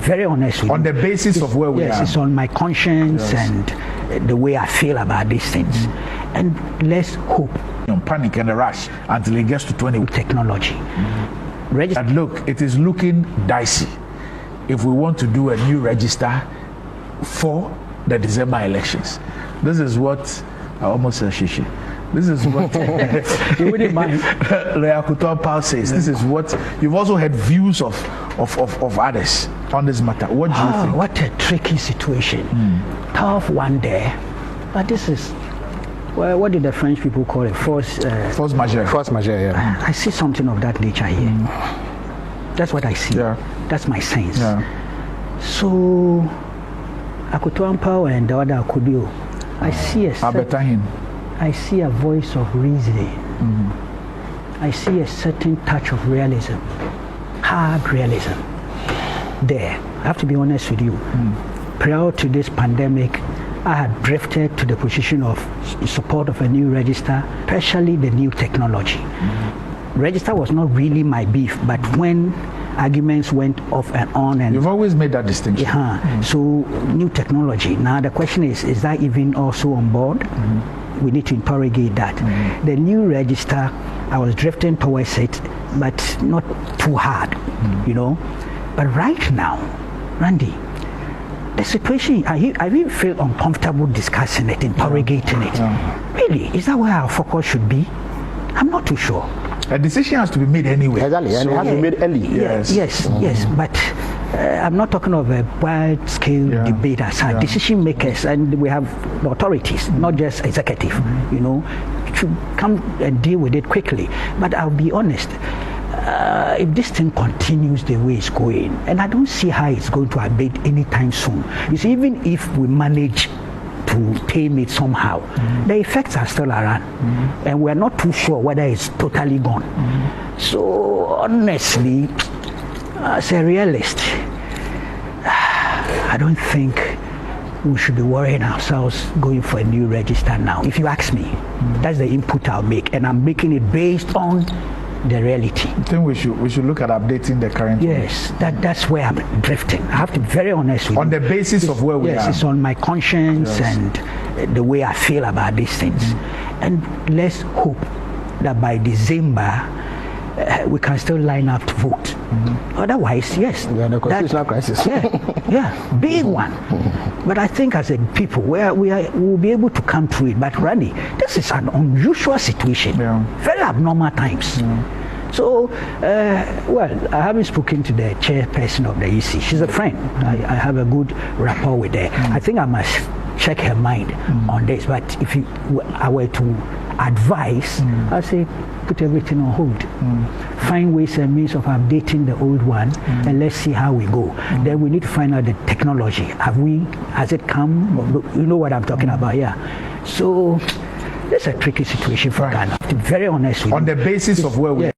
very honest with you. On the basis of where we are. Yes, it's on my conscience and the way I feel about these things. And let's hope. Panic and a rush until it gets to 20. Technology. And look, it is looking dicey if we want to do a new register for the December elections. This is what I almost said shishi. This is what you wouldn't mind. Kwaku Baako says. This is what you've also had views of others on this matter. What do you think? What a tricky situation. Tough one there, but this is what did the French people call it? Force majeure. Force majeure. Yeah. I see something of that nature here. That's what I see. Yeah. That's my sense. Yeah. So Kwaku Baako and the other Akubio, I see a voice of reasoning. I see a certain touch of realism, hard realism there. I have to be honest with you. Prior to this pandemic, I had drifted to the position of support of a new register, especially the new technology. Register was not really my beef, but when arguments went off and on, and you've always made that distinction. So new technology. Now the question is that even also on board? We need to interrogate that. The new register, I was drifting towards it, but not too hard, you know. But right now, Randy, the situation, I really feel uncomfortable discussing it, interrogating it. Really, is that where our focus should be? I'm not too sure. A decision has to be made anyway. Exactly, and it has to be made early. Yes, but I'm not talking of a wide-scale debate as our decision makers, and we have authorities, not just executive, you know, to come and deal with it quickly. But I'll be honest, if this thing continues the way it's going, and I don't see how it's going to abate anytime soon. You see, even if we manage to tame it somehow, the effects are still around, and we're not too sure whether it's totally gone. So honestly, as a realist, I don't think we should be worrying ourselves going for a new register now. If you ask me, that's the input I'll make, and I'm making it based on the reality. I think we should look at updating the current. Yes, that's where I'm drifting. I have to be very honest with you. On the basis of where we are. Yes, it's on my conscience and the way I feel about these things. And let's hope that by December we can still line up to vote. Otherwise, yes. We are in a constitutional crisis. Big one. But I think as a people, we'll be able to come through it. But Randy, this is an unusual situation. Very abnormal times. So, well, I haven't spoken to the chairperson of the EC. She's a friend. I have a good rapport with her. I think I must check her mind on this. But if I were to advise, I'd say put everything on hold. Find ways and means of updating the old one, and let's see how we go. Then we need to find out the technology. Has it come? You know what I'm talking about, So, that's a tricky situation for Ghana. To be very honest with you. On the basis of where we are.